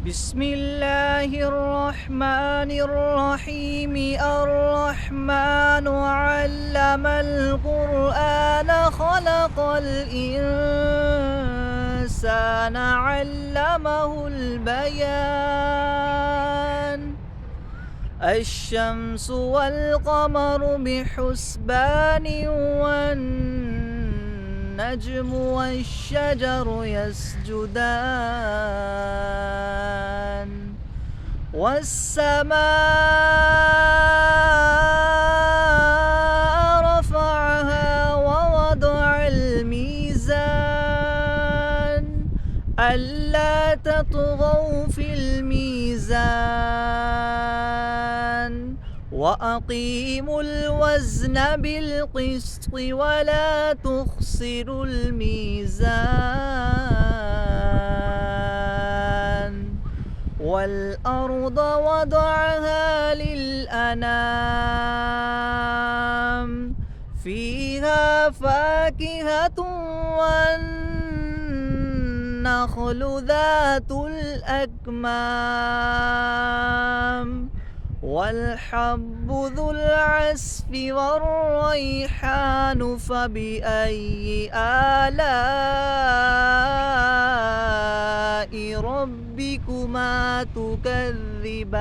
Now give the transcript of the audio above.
بسم الله الرحمن الرحيم. الرحمن علم القرآن خلق الإنسان علمه البيان. الشمس والقمر بحسبان والنجم والشجر يسجدان والسماء رفعها ووضع الميزان ألا تطغوا في الميزان وأقيموا الوزن بالقسط ولا تخسروا الميزان والأرض وضعها للأنام فيها فاكهة والنخل ذات الأكمام والحب ذو العصف والريحان فبأي آلاء ربكما تكذبان.